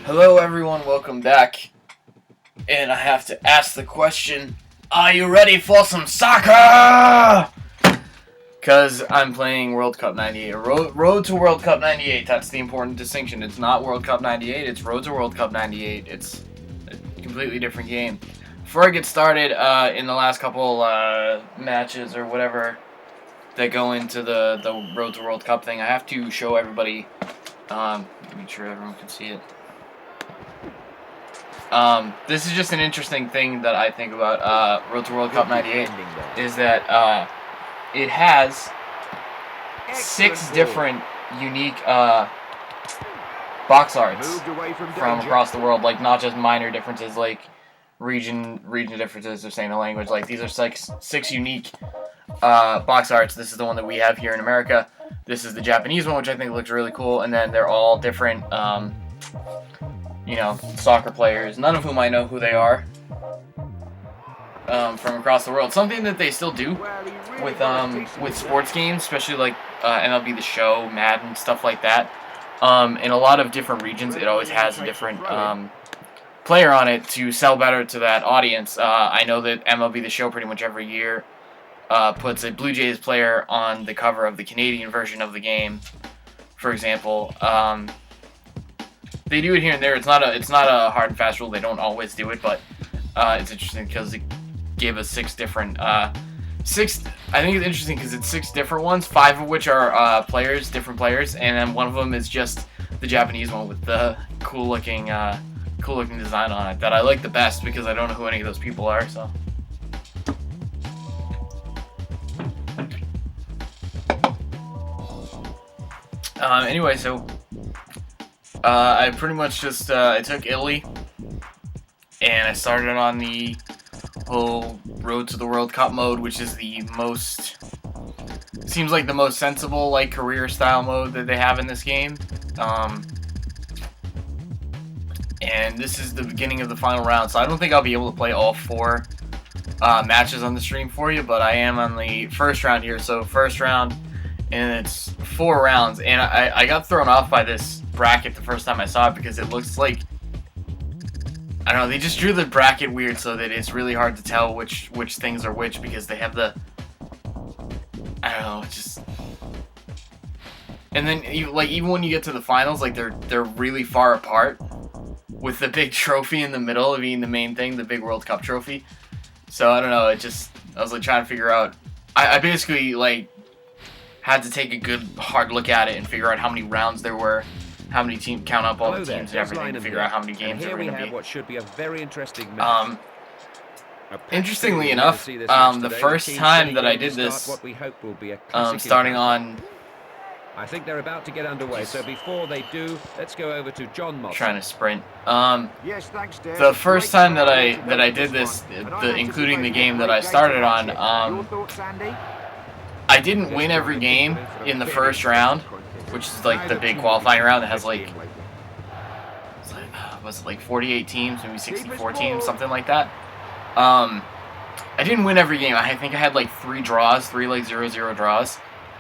Hello everyone, welcome back. And I have to ask the question, are you ready for some soccer? Because I'm playing World Cup 98. Road to World Cup 98, that's the important distinction. It's not World Cup 98, it's Road to World Cup 98. It's a completely different game. Before I get started, in the last couple matches or whatever that go into the Road to World Cup thing, I have to show everybody, make sure everyone can see it. This is just an interesting thing that I think about Road to World Cup 98 is that it has 6 different unique box arts from across the world, like not just minor differences like region differences or saying the language. Like these are six unique box arts. This is the one that we have here in America. This is the Japanese one, which I think looks really cool, and then they're all different soccer players, none of whom I know who they are, from across the world. Something that they still do with sports games, especially like MLB The Show, Madden, stuff like that. In a lot of different regions, it always has a different player on it to sell better to that audience. I know that MLB The Show pretty much every year puts a Blue Jays player on the cover of the Canadian version of the game, for example. They do it here and there. It's not a hard and fast rule. They don't always do it, but it's interesting because it gave us 6 different six. I think it's interesting because it's 6 different ones, 5 of which are different players, and then one of them is just the Japanese one with the cool looking design on it that I like the best because I don't know who any of those people are. So. Anyway, so. I pretty much just, I took Italy, and I started on the whole Road to the World Cup mode, which is seems like the most sensible, like, career-style mode that they have in this game. And this is the beginning of the final round, so I don't think I'll be able to play all 4 matches on the stream for you, but I am on the first round here, so first round, and it's 4 rounds, and I got thrown off by this bracket the first time I saw it because it looks like, I don't know, they just drew the bracket weird so that it's really hard to tell which things are which because they have the, I don't know, just, and then even when you get to the finals, like they're really far apart with the big trophy in the middle of being the main thing, the big World Cup trophy. So I don't know, I was like trying to figure out, I basically like had to take a good hard look at it and figure out how many rounds there were, how many teams, count up all the teams and everything to figure out how many games there were going to be. What should be a very interesting match. Interestingly enough, the first time that I did this, starting on, I think they're about to get underway. So before they do, let's go over to John Moss. Trying to sprint. The first time that I did this, including the game that I started on, I didn't win every game in the first round, which is like the big qualifying round that has like, was it like 48 teams, maybe 64 teams, something like that. I didn't win every game. I think I had like 3 draws, 3 like 0-0 draws.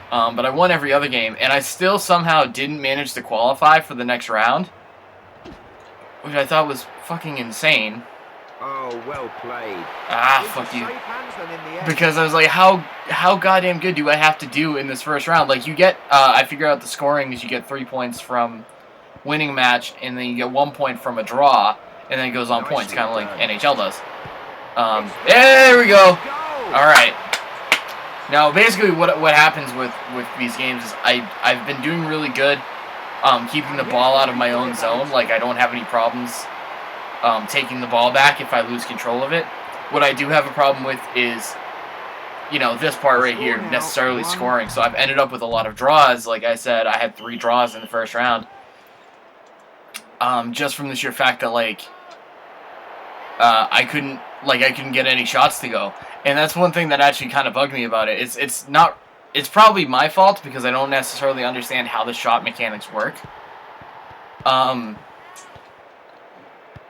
But I won every other game, and I still somehow didn't manage to qualify for the next round, which I thought was fucking insane. Oh, well played. Fuck you. Because I was like, how goddamn good do I have to do in this first round? Like, you get, I figure out the scoring is you get 3 points from winning a match, and then you get 1 point from a draw, and then it goes on points, kind of like NHL does. There we go. Alright. Now, basically, what happens with these games is I've been doing really good keeping the ball out of my own zone. Like, I don't have any problems taking the ball back if I lose control of it. What I do have a problem with is, this part right here, necessarily scoring. So I've ended up with a lot of draws. Like I said, I had 3 draws in the first round. Just from the sheer fact that, like, I couldn't get any shots to go. And that's one thing that actually kind of bugged me about it. It's probably my fault because I don't necessarily understand how the shot mechanics work.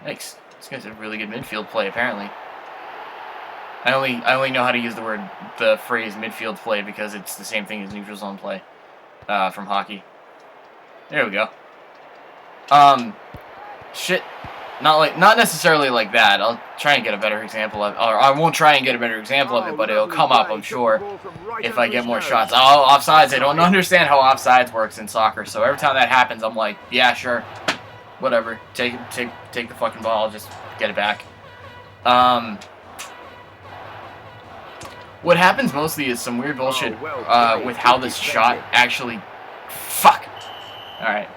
Thanks. This guy's a really good midfield play, apparently. I only know how to use the phrase midfield play because it's the same thing as neutral zone play from hockey. There we go. shit. Not necessarily like that. I'll try and get a better example of, or I won't try and get a better example of it, but it'll come up, I'm sure, if I get more shots. Oh, offsides. I don't understand how offsides works in soccer, so every time that happens, I'm like, yeah, sure, whatever. Take the fucking ball, just get it back. What happens mostly is some weird bullshit with how this shot actually. Fuck. All right.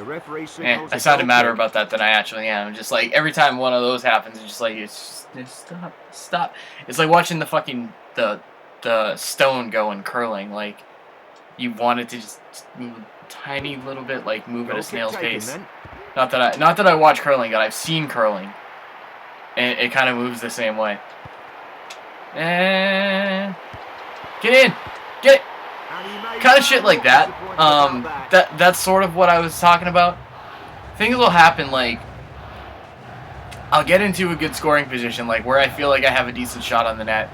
I sounded madder about that than I actually am. Just like every time one of those happens, it's just like it's stop. It's like watching the fucking the stone go in curling. Like you want it to just move a tiny little bit, like move at a snail's pace. Not that I watch curling, but I've seen curling, and it kind of moves the same way. And get in, get it. Kind of shit like that. That's sort of what I was talking about. Things will happen, like I'll get into a good scoring position, like where I feel like I have a decent shot on the net.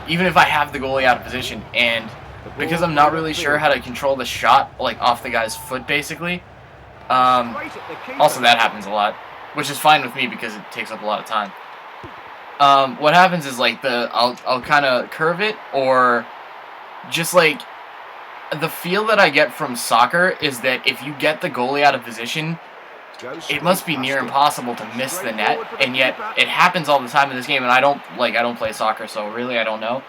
Even if I have the goalie out of position, and because I'm not really sure how to control the shot, like off the guy's foot, basically. Also, that happens a lot, which is fine with me because it takes up a lot of time. What happens is like I'll kind of curve it, or just like the feel that I get from soccer is that if you get the goalie out of position, it must be near impossible to miss the net, and yet it happens all the time in this game. And I don't play soccer, so really I don't know.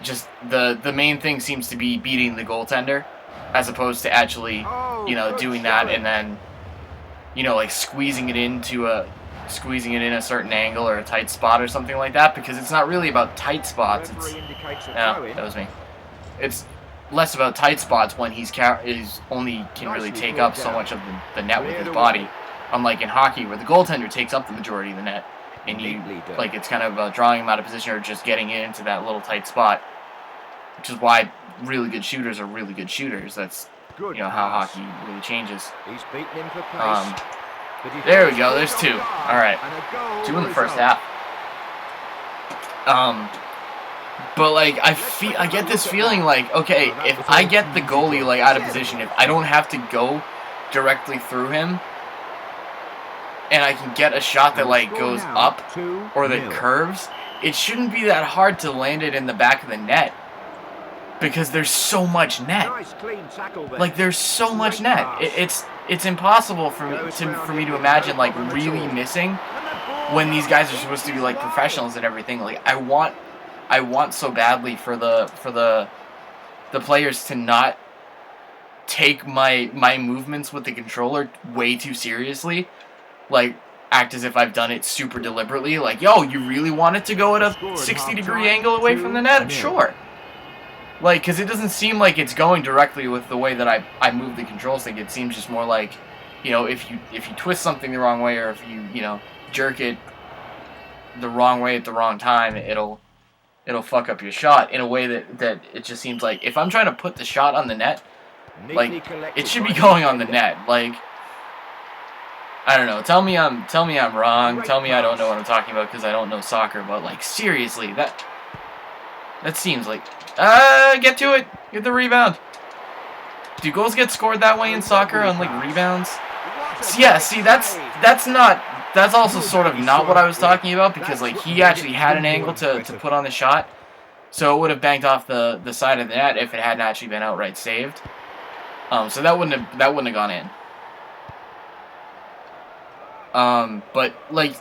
Just the main thing seems to be beating the goaltender, as opposed to actually doing that and then like squeezing it in a certain angle or a tight spot or something like that, because it's not really about tight spots. That was me. It's less about tight spots when he's only can really take up so much of the net with his body, unlike in hockey where the goaltender takes up the majority of the net, and it's kind of about drawing him out of position or just getting it into that little tight spot, which is why really good shooters are really good shooters. That's how hockey really changes. There we go. There's two. All right, 2 in the first half. But like I get this feeling like, okay, if I get the goalie like out of position, if I don't have to go directly through him, and I can get a shot that like goes up or that curves, it shouldn't be that hard to land it in the back of the net, because there's so much net. Like there's so much net. It's impossible for me to imagine like really missing when these guys are supposed to be like professionals and everything. Like I want so badly for the players to not take my movements with the controller way too seriously, like act as if I've done it super deliberately, like, yo, you really want it to go at a 60-degree angle away from the net? Sure. Like, because it doesn't seem like it's going directly with the way that I move the control stick. It seems just more like, if you twist something the wrong way, or if you jerk it the wrong way at the wrong time, it'll fuck up your shot in a way that it just seems like if I'm trying to put the shot on the net, like it should be going on the net. Like, I don't know. Tell me I'm wrong. Tell me I don't know what I'm talking about because I don't know soccer. But like seriously, that seems like get to it. Get the rebound. Do goals get scored that way in soccer on like rebounds? Yeah. See, that's also sort of not what I was talking about, because like he actually had an angle to put on the shot, so it would have banked off the side of the net if it hadn't actually been outright saved. So that wouldn't have gone in. But like,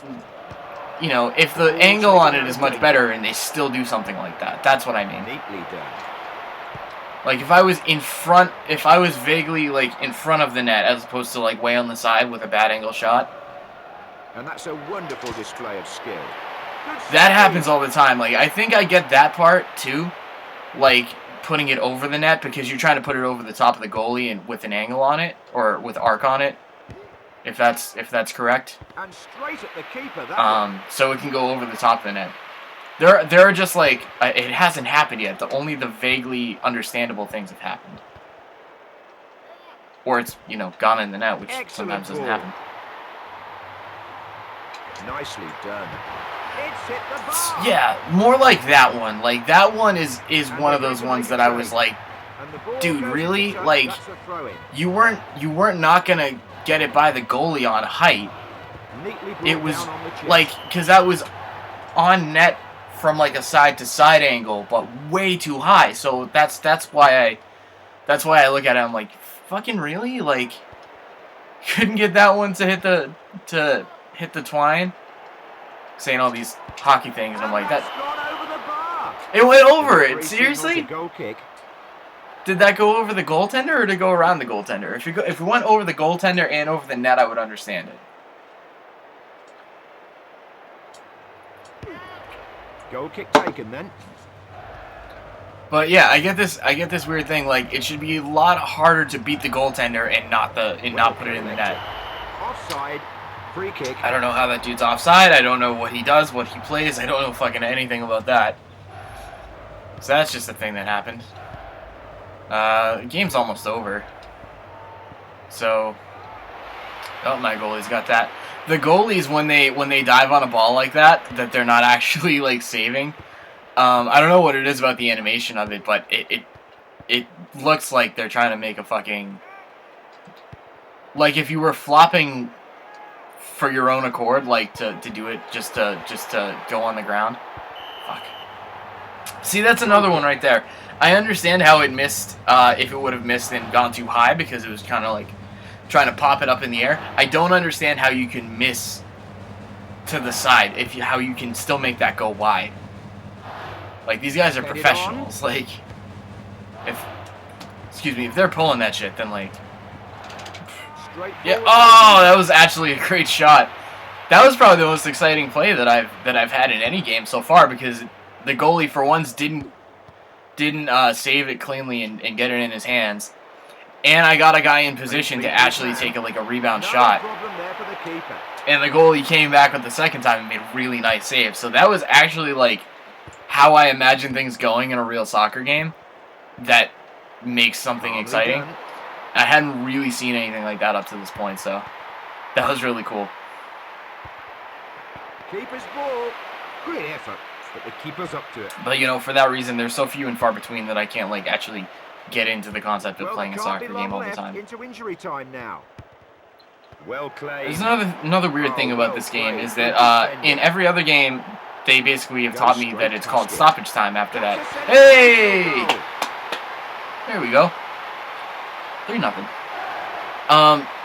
if the angle on it is much better and they still do something like that, that's what I mean. Like if I was vaguely like in front of the net as opposed to like way on the side with a bad angle shot. And that's a wonderful display of skill. That happens all the time. Like I think I get that part too, like putting it over the net, because you're trying to put it over the top of the goalie and with an angle on it, or with arc on it, if that's correct. And straight at the keeper. So it can go over the top of the net. There are just like it hasn't happened yet. Only the vaguely understandable things have happened, or it's gone in the net, which sometimes doesn't happen. Nicely done. It's hit the bar. Yeah, more like that one. Like that one is one of those ones that I was like dude, really? Like, you weren't not gonna get it by the goalie on height. It was like, because that was on net from like a side to side angle, but way too high. So that's why I look at it. I'm like, fucking really? Like, couldn't get that one to hit the twine. Saying all these hockey things, and I'm like, that. It went over it. Seriously? Did that go over the goaltender, or did it go around the goaltender? If it went over the goaltender and over the net, I would understand it. Goal kick taken then. But yeah, I get this weird thing. Like, it should be a lot harder to beat the goaltender and not put it in the net. Offside. Free kick. I don't know how that dude's offside. I don't know what he does, what he plays. I don't know fucking anything about that. So that's just a thing that happened. The game's almost over. So, oh, my goalie's got that. The goalies, when they dive on a ball like that they're not actually like saving. I don't know what it is about the animation of it, but it looks like they're trying to make a fucking, like if you were flopping for your own accord, like to do it just to go on the ground. Fuck. See, that's another one right there. I understand how it missed, if it would have missed and gone too high, because it was kind of like trying to pop it up in the air. I don't understand how you can miss to the side, how you can still make that go wide. Like, these guys are professionals. Like, if they're pulling that shit, then like, yeah. Oh, that was actually a great shot. That was probably the most exciting play that I've had in any game so far, because the goalie for once didn't save it cleanly and get it in his hands, and I got a guy in position to actually take a rebound shot. And the goalie came back with the second time and made a really nice save. So that was actually like how I imagine things going in a real soccer game. That makes something exciting. I hadn't really seen anything like that up to this point, so that was really cool. Keeper's ball. Great effort, but the keeper's up to it. But, you know, for that reason, they're so few and far between that I can't, like, actually get into the concept of playing a soccer game all the time. Into injury time now. Well played. There's another weird thing about this game is that in every other game, they basically have taught me that it's called stoppage time after that. Hey! There we go. 3-0.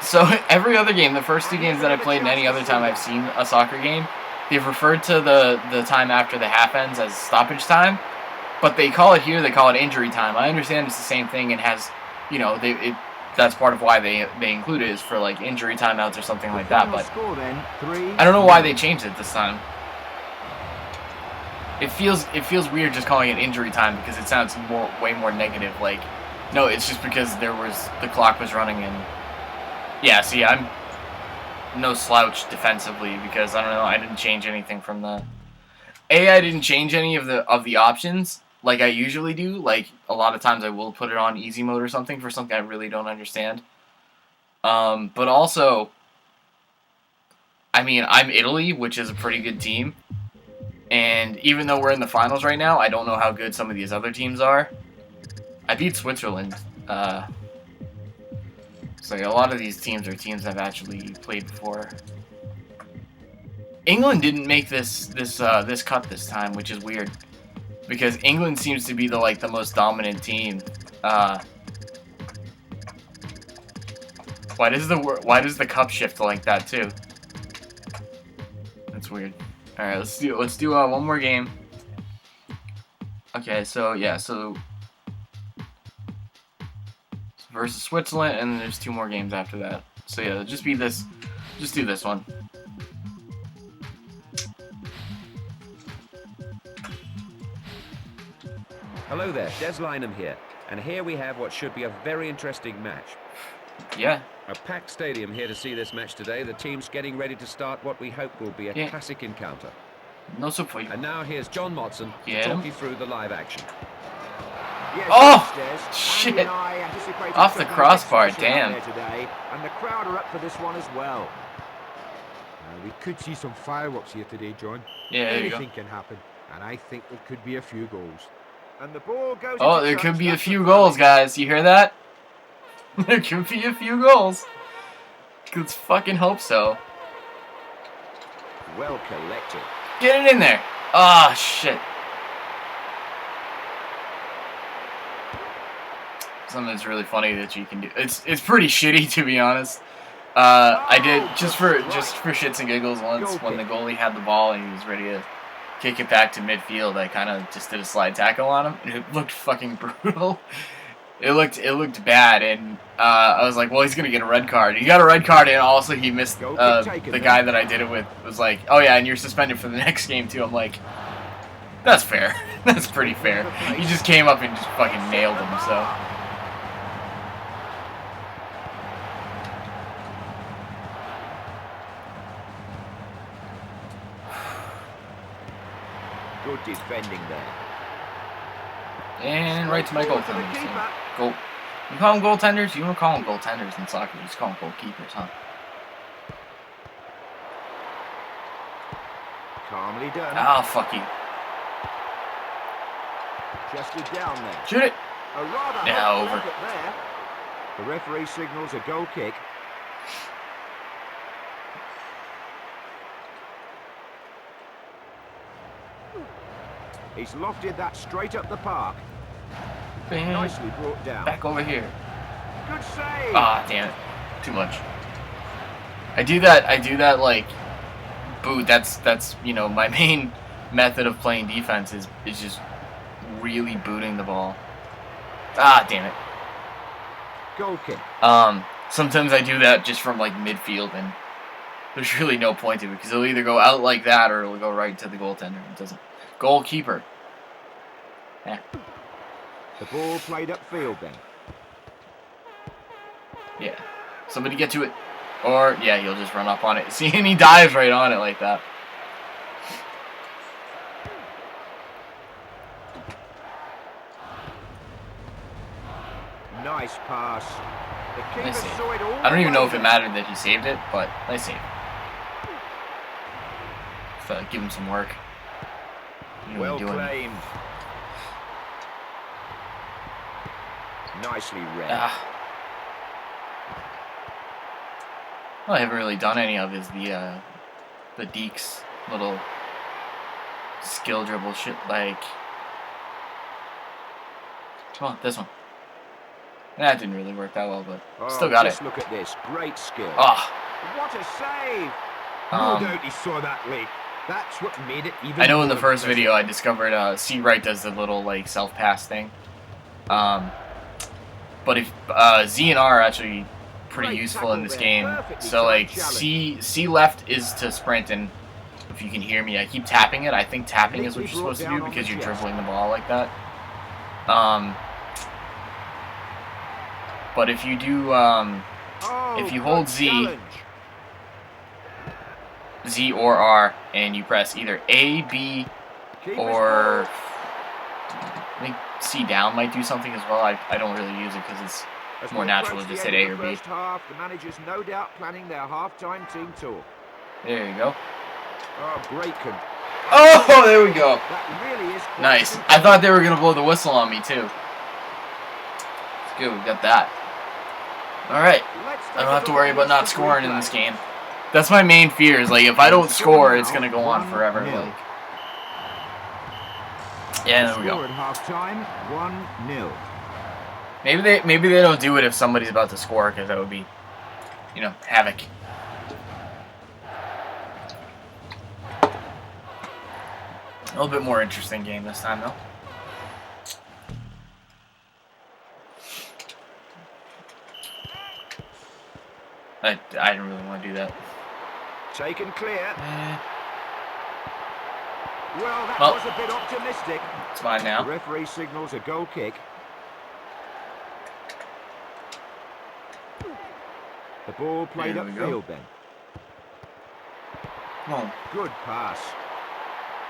So every other game, the first two games that I played and any other time I've seen a soccer game, they've referred to the time after the half ends as stoppage time, but they call it injury time. I understand it's the same thing and has, you know, that's part of why they include it, is for like injury timeouts or something like that, but I don't know why they changed it this time. It feels weird just calling it injury time because it sounds way more negative. Like, no, it's just because the clock was running, and yeah, see, I'm no slouch defensively because I don't know, I didn't change anything from I didn't change any of the options like I usually do. Like, a lot of times I will put it on easy mode or something for something I really don't understand. But also, I mean, I'm Italy, which is a pretty good team. And even though we're in the finals right now, I don't know how good some of these other teams are. I beat Switzerland. So a lot of these teams are teams I've actually played before. England didn't make this cut this time, which is weird, because England seems to be the most dominant team. Why does the cup shift like that too? That's weird. All right, let's do one more game. Okay, so yeah, versus Switzerland, and then there's 2 more games after that. So yeah, just do this one. Hello there, Des Lynam here, and here we have what should be a very interesting match. Yeah. A packed stadium here to see this match today. The team's getting ready to start what we hope will be a classic encounter. No support. And now here's John Motson to talk you through the live action. Yes, oh, shit. Off the crossbar, damn. Today, and the crowd are up for this one as well. We could see some fireworks here today, John. Yeah, there you go. Anything can happen, and I think there could be a few goals. And the ball goes Oh, into there touch. could be a That's few throw-in. goals, guys. You hear that? There could be a few goals. Let's fucking hope so. Well collected. Get it in there. Ah, shit. Something that's really funny that you can do. It's pretty shitty, to be honest. I did just for shits and giggles once when the goalie had the ball and he was ready to kick it back to midfield. I kind of just did a slide tackle on him, and it looked fucking brutal. It looked bad, and I was like, well, he's gonna get a red card. He got a red card, and also he missed the guy that I did it with was like, oh yeah, and you're suspended for the next game too. I'm like, that's fair. That's pretty fair. He just came up and just fucking nailed him. So. Good defending there. And right to my goaltenders. So goal. You call them goaltenders? You don't call them goaltenders in soccer. You just call them goalkeepers, huh? Calmly done. Oh, fuck you. Chested down there. Shoot it. A rather Yeah, hot over. effort there. The referee signals a goal kick. He's lofted that straight up the park. Bam. Nicely brought down. Back over here. Good save. Ah, damn it. Too much. I do that like boot. That's you know, my main method of playing defense is just really booting the ball. Ah, damn it. Goal kick. Sometimes I do that just from like midfield, and there's really no point to it because it'll either go out like that or it'll go right to the goaltender. It doesn't. Goalkeeper. Yeah. The ball played upfield then. Yeah. Somebody get to it. Or, yeah, he'll just run up on it. See, and he dives right on it like that. Nice pass. The keeper Nice save. saw it all I don't even the know way if it there. mattered that he saved it, but nice save. Give him some work. You know Well what you're doing. claimed. Nicely read. Ah. All I haven't really done any of is the Deeks little skill dribble shit, like. Come on, this one. That didn't really work that well, but still got just it. Look at this, great skill. Ah. What a save! No doubt he saw that late. That's what made it even. I know in the more first impressive. video I discovered C right does the little like self pass thing. But if Z and R are actually pretty Great useful in tackle this there, game. perfectly So like timed C left is to sprint, and if you can hear me, I keep tapping it. I think tapping is what you're supposed to do because you're dribbling the ball like that. But if you do if you hold Z or R and you press either A, B, or I think C down might do something as well. I don't really use it because it's more natural to just hit A or B. Half, the managers no doubt planning their half-time team talk. There you go. Oh, great. Oh, there we go. That really is quite Nice. simple. I thought they were going to blow the whistle on me, too. It's good. We got that. All right. Let's take I don't a have to look worry at about not this scoring in replay. this game. That's my main fear is, like, if I don't score, it's going to go on forever. 1-0. Like, yeah, there we Score go. at half-time, 1-0. Maybe they don't do it if somebody's about to score because that would be, you know, havoc. A little bit more interesting game this time, though. I didn't really want to do that. Taken clear. Well, that Well. was a bit optimistic. It's fine The now. referee signals a goal kick. The ball played There we go. upfield then. Come on. Good pass.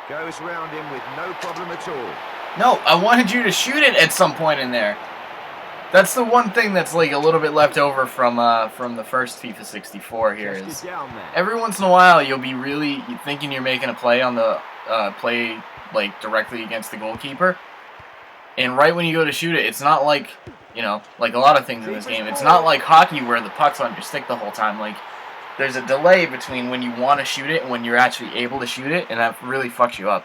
Goes round him with no problem at all. No, I wanted you to shoot it at some point in there. That's the one thing that's like a little bit left over from the first FIFA 64 here Chested is down there. every once in a while you'll be really thinking you're making a play on the play like directly against the goalkeeper, And right when you go to shoot it, it's not like, you know, like a lot of things in this game. It's not like hockey where the puck's on your stick the whole time. Like, there's a delay between when you want to shoot it and when you're actually able to shoot it, and that really fucks you up.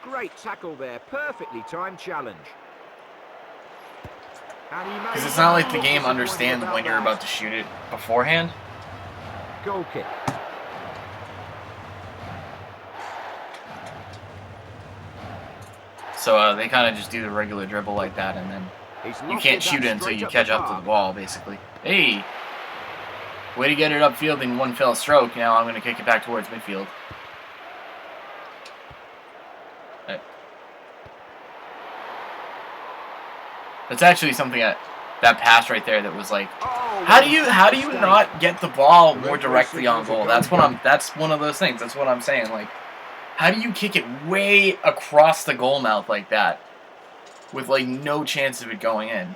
Great tackle there. Perfectly timed challenge. Because it's not like the game understands when you're about to shoot it beforehand. Goal kick. So they kind of just do the regular dribble like that, and then you can't shoot it until you catch up to the ball, basically. Hey! Way to get it upfield in one fell stroke. Now I'm going to kick it back towards midfield. That's actually something that pass right there that was like, how do you not get the ball more directly on goal? That's one of those things. That's what I'm saying. Like, how do you kick it way across the goal mouth like that with like no chance of it going in?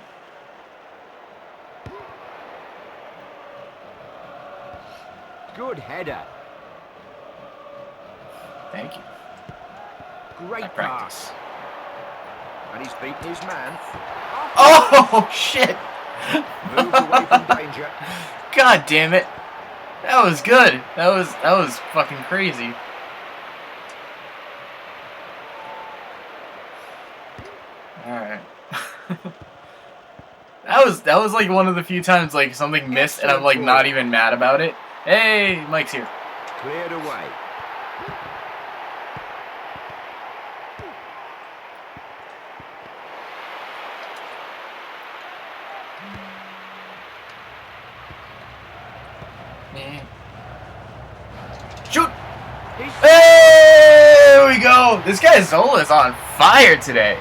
Good header. Thank you. Great pass. And he's beaten his man. Oh, shit! Moved away from danger. God damn it. That was good. That was fucking crazy. Alright. that was like one of the few times like something missed and I'm like not even mad about it. Hey, Mike's here. Cleared away. Shoot! Hey, there we go. This guy Zola is on fire today.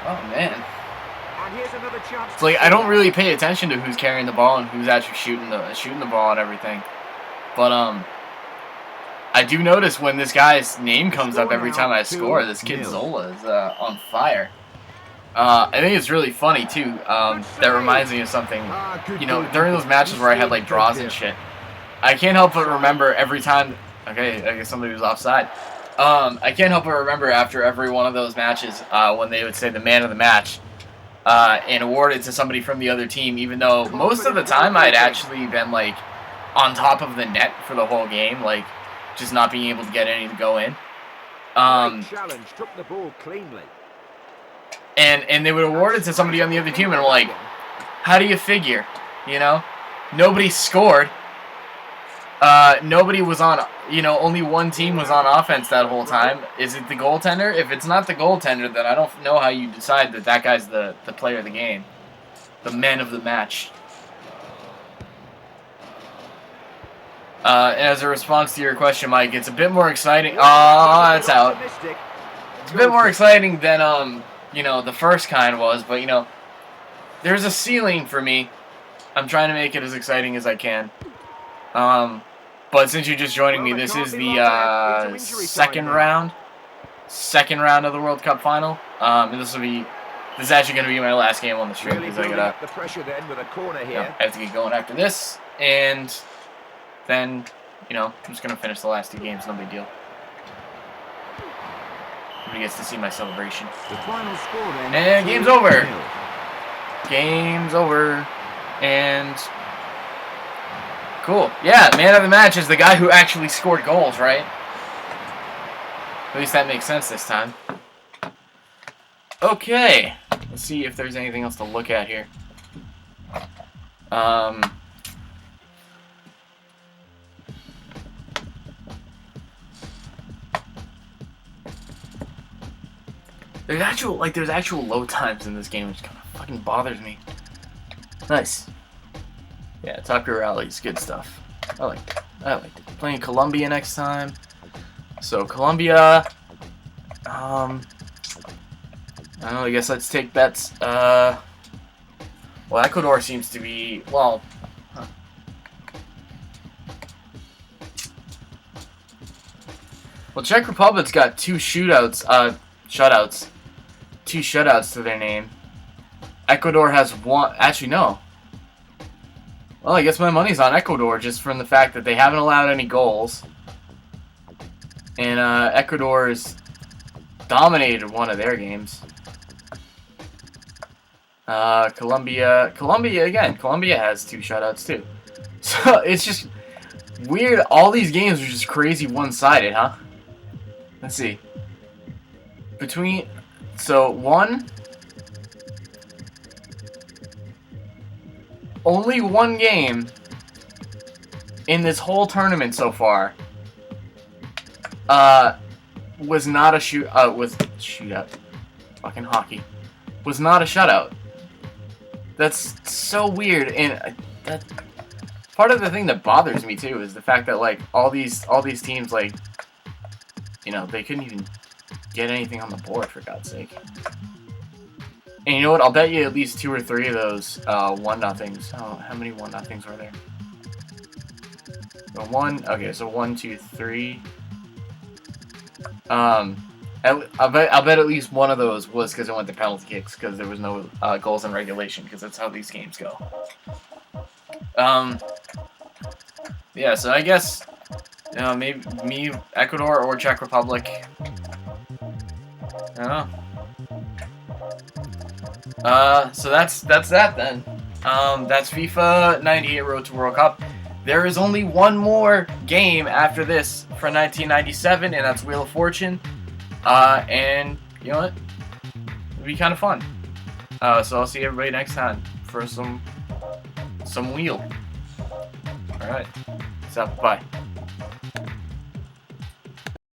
Oh man. And here's another chance. It's like I don't really pay attention to who's carrying the ball and who's actually shooting the ball and everything. But I do notice when this guy's name comes up every time I score, this kid Zola is on fire. I think it's really funny too. That reminds me of something. You know, during those matches where I had like draws and shit, I can't help but remember every time. Okay, I guess somebody was offside. I can't help but remember after every one of those matches when they would say the man of the match and award it to somebody from the other team, even though most of the time I'd actually been like on top of the net for the whole game, like just not being able to get any to go in. Challenge, took the ball cleanly. And they would award it to somebody on the other team, and I'm like, how do you figure? You know, nobody scored. Nobody was on. You know, only one team was on offense that whole time. Is it the goaltender? If it's not the goaltender, then I don't know how you decide that that guy's the player of the game, the man of the match. And as a response to your question, Mike, it's a bit more exciting. Oh, it's out. It's a bit more exciting than you know, the first kind was, but you know, there's a ceiling for me. I'm trying to make it as exciting as I can. But since you're just joining me, this is the second round of the World Cup final. And this is actually going to be my last game on the stream because I gotta. The pressure then with a corner here. You know, I have to get going after this, and then you know, I'm just gonna finish the last two games. No big deal. Everybody gets to see my celebration. The final score then. And game's over. Game's over. And cool. Yeah, man of the match is the guy who actually scored goals, right? At least that makes sense this time. Okay. Let's see if there's anything else to look at here. There's actual load times in this game, which kind of fucking bothers me. Nice. Yeah, Tucker Rally's good stuff. I liked it. Playing Colombia next time. So Colombia. I don't know. I guess let's take bets. Well, Ecuador seems to be well. Huh. Well, Czech Republic's got two shutouts. Two shutouts to their name. Ecuador has one. Actually, no. Well, I guess my money's on Ecuador just from the fact that they haven't allowed any goals. And Ecuador's dominated one of their games. Colombia again. Colombia has 2 shutouts too. So it's just weird. All these games are just crazy one-sided, huh? Let's see. Only one game in this whole tournament so far was not a shootout. Fucking hockey. Was not a shutout. That's so weird, and that part of the thing that bothers me too is the fact that like all these teams, like, you know, they couldn't even get anything on the board, for God's sake. And you know what? I'll bet you at least 2 or 3 of those 1-0s. Oh, how many 1-0s were there? Okay, so 1, 2, 3. I'll bet at least one of those was because it went to penalty kicks because there was no goals in regulation, because that's how these games go. Yeah, so I guess, you know, maybe me, Ecuador, or Czech Republic. I don't know. So that's that then. That's FIFA 98 Road to World Cup. There is only one more game after this for 1997, and that's Wheel of Fortune. And you know what? It'll be kind of fun. So I'll see everybody next time for some wheel. All right. So bye.